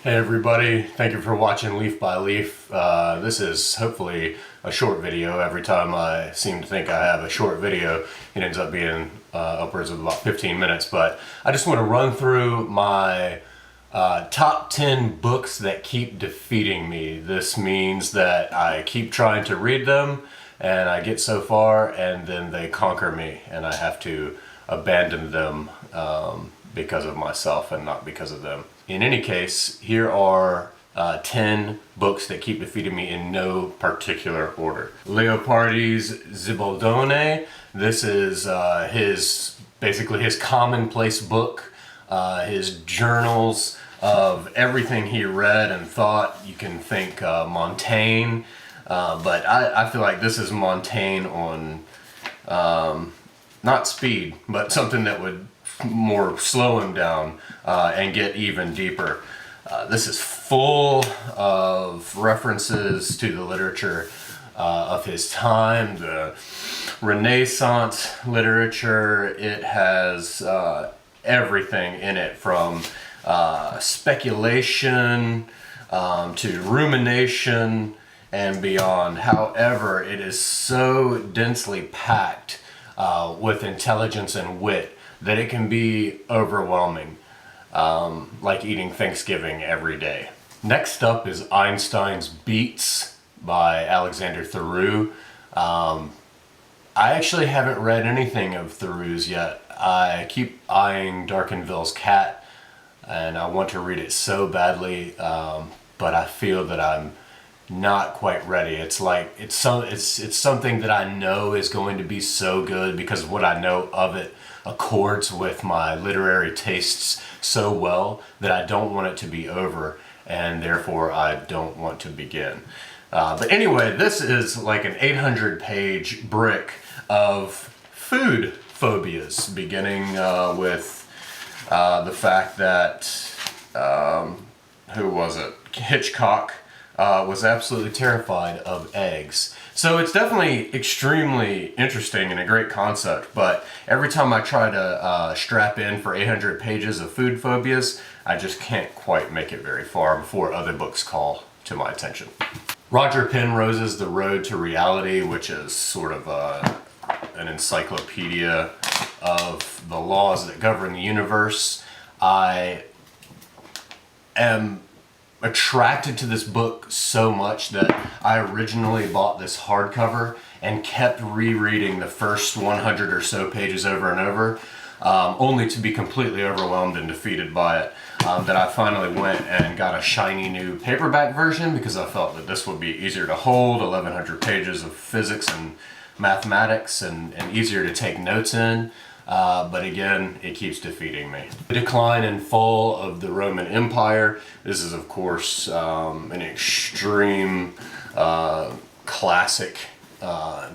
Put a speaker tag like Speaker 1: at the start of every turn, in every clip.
Speaker 1: Hey everybody, thank you for watching Leaf by Leaf. This is hopefully a short video. Every time I seem to think I have a short video, it ends up being upwards of about 15 minutes. But I just want to run through my top 10 books that keep defeating me. This means that I keep trying to read them and I get so far and then they conquer me and I have to abandon them because of myself and not because of them. In any case, here are 10 books that keep defeating me in no particular order. Leopardi's Zibaldone. This is basically his commonplace book, his journals of everything he read and thought. You can think Montaigne, but I feel like this is Montaigne on not speed, but something that would more slow him down and get even deeper. This is full of references to the literature of his time, the Renaissance literature. It has everything in it from speculation to rumination and beyond. However, it is so densely packed with intelligence and wit that it can be overwhelming, like eating Thanksgiving every day. Next up is Einstein's Beats by Aleksandr Theroux. I actually haven't read anything of Theroux's yet. I keep eyeing Darkenville's Cat, and I want to read it so badly, but I feel that I'm not quite ready. It's something that I know is going to be so good because what I know of it accords with my literary tastes so well that I don't want it to be over, and therefore I don't want to begin. But anyway, this is like an 800-page brick of food phobias, beginning with the fact that, who was it? Hitchcock was absolutely terrified of eggs. So it's definitely extremely interesting and a great concept, but every time I try to strap in for 800 pages of food phobias, I just can't quite make it very far before other books call to my attention. Roger Penrose's The Road to Reality, which is sort of an encyclopedia of the laws that govern the universe. I am attracted to this book so much that I originally bought this hardcover and kept rereading the first 100 or so pages over and over, only to be completely overwhelmed and defeated by it. That I finally went and got a shiny new paperback version because I felt that this would be easier to hold, 1100 pages of physics and mathematics and easier to take notes in. But again, it keeps defeating me. The Decline and Fall of the Roman Empire. This is, of course, an extreme classic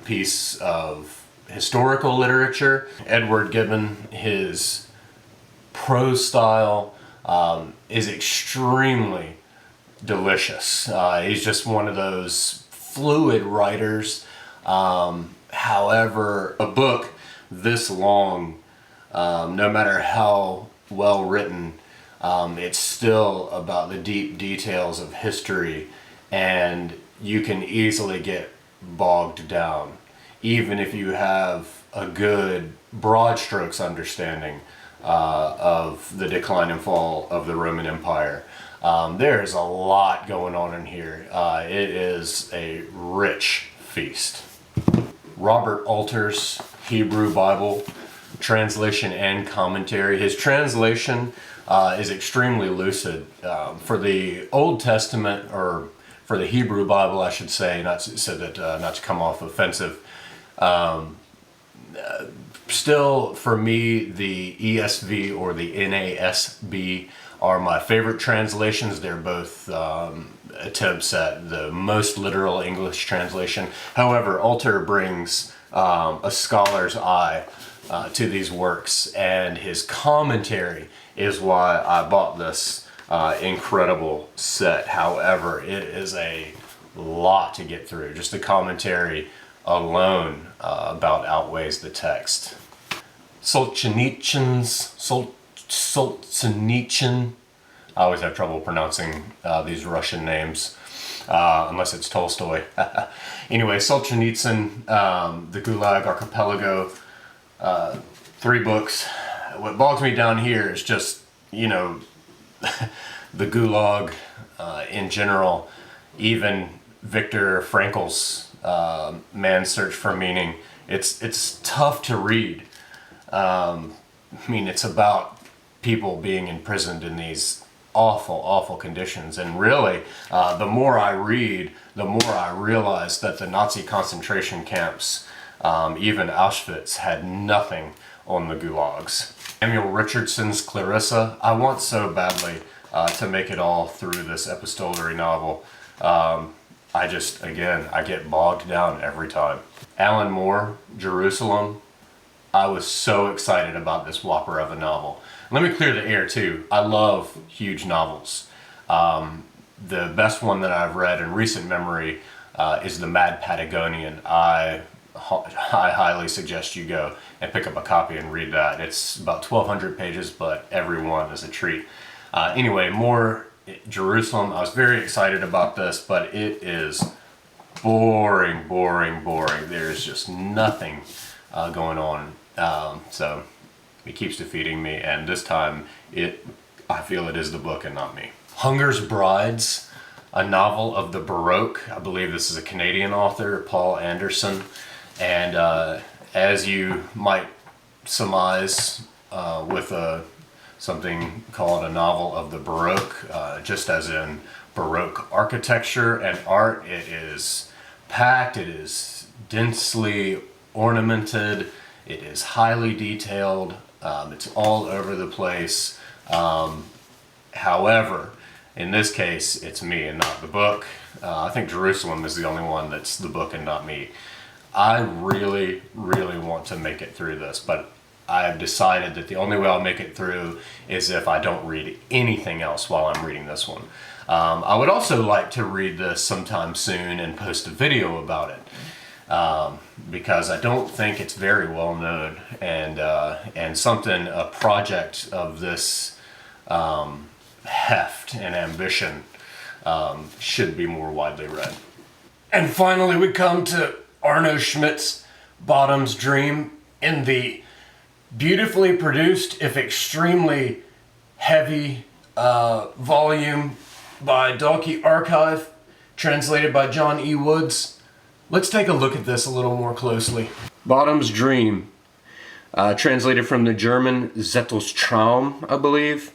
Speaker 1: piece of historical literature. Edward Gibbon, his prose style is extremely delicious. He's just one of those fluid writers. However, a book this long, no matter how well written, it's still about the deep details of history, and you can easily get bogged down even if you have a good broad strokes understanding of the decline and fall of the Roman Empire. There's a lot going on in here. It is a rich feast. Robert Alter's Hebrew Bible, translation and commentary. His translation is extremely lucid. For the Old Testament, or for the Hebrew Bible, I should say, not to come off offensive. Still, for me, the ESV or the NASB are my favorite translations. They're both attempts at the most literal English translation. However, Alter brings a scholar's eye to these works, and his commentary is why I bought this incredible set. However, it is a lot to get through. Just the commentary alone about outweighs the text. Solzhenitsyn I always have trouble pronouncing these Russian names, unless it's Tolstoy. Anyway, Solzhenitsyn, the Gulag Archipelago, 3 books. What bogs me down here is just, you know, the Gulag in general, even Viktor Frankl's Man's Search for Meaning. It's tough to read. I mean, it's about people being imprisoned in these awful conditions, and really the more I read, the more I realize that the Nazi concentration camps, even Auschwitz, had nothing on the gulags. Samuel Richardson's Clarissa, I want so badly to make it all through this epistolary novel. I get bogged down every time. Alan Moore, Jerusalem, I was so excited about this whopper of a novel. Let me clear the air too. I love huge novels. The best one that I've read in recent memory is The Mad Patagonian. I highly suggest you go and pick up a copy and read that. It's about 1,200 pages, but every one is a treat. Anyway, more Jerusalem. I was very excited about this, but it is boring. There's just nothing going on. So it keeps defeating me, and this time I feel it is the book and not me. Hunger's Brides, a novel of the Baroque. I believe this is a Canadian author, Paul Anderson, and as you might surmise with something called a novel of the Baroque, just as in Baroque architecture and art, it is packed, it is densely ornamented, it is highly detailed, it's all over the place. However, in this case, it's me and not the book. I think Jerusalem is the only one that's the book and not me. I really want to make it through this, but I've decided that the only way I'll make it through is if I don't read anything else while I'm reading this one. I would also like to read this sometime soon and post a video about it, because I don't think it's very well known, and a project of this heft and ambition should be more widely read. And finally we come to Arno Schmidt's Bottom's Dream in the beautifully produced, if extremely heavy, volume by Dalkey Archive, translated by John E. Woods. Let's take a look at this a little more closely. Bottom's Dream, translated from the German Zettelstraum, I believe.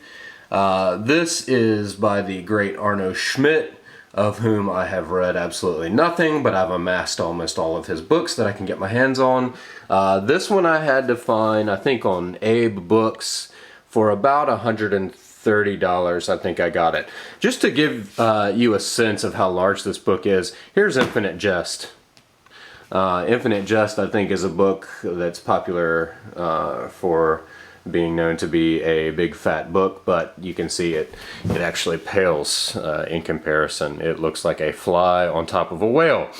Speaker 1: This is by the great Arno Schmidt, of whom I have read absolutely nothing, but I've amassed almost all of his books that I can get my hands on. This one I had to find, I think, on Abe Books for about $130. I think I got it. Just to give you a sense of how large this book is, here's Infinite Jest. Infinite Jest, I think, is a book that's popular for being known to be a big fat book, but you can see it actually pales in comparison. It looks like a fly on top of a whale.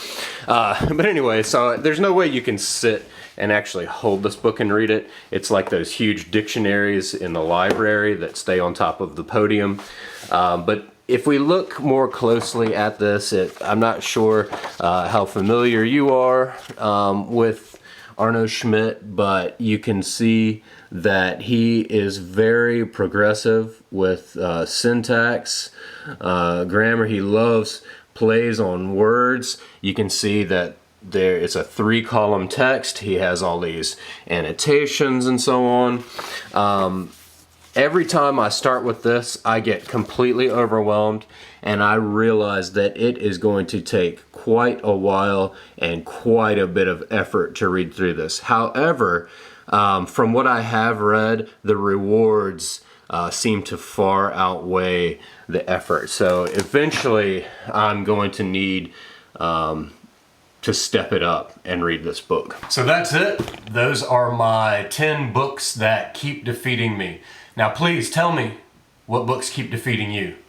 Speaker 1: But anyway, so there's no way you can sit and actually hold this book and read it. It's like those huge dictionaries in the library that stay on top of the podium. But if we look more closely at this, I'm not sure how familiar you are with Arno Schmidt, but you can see that he is very progressive with syntax, grammar. He loves plays on words. You can see that it's a 3-column text. He has all these annotations and so on. Every time I start with this, I get completely overwhelmed, and I realize that it is going to take quite a while and quite a bit of effort to read through this. However, from what I have read, the rewards seem to far outweigh the effort. So eventually, I'm going to need to step it up and read this book. So that's it. Those are my 10 books that keep defeating me. Now please tell me, what books keep defeating you?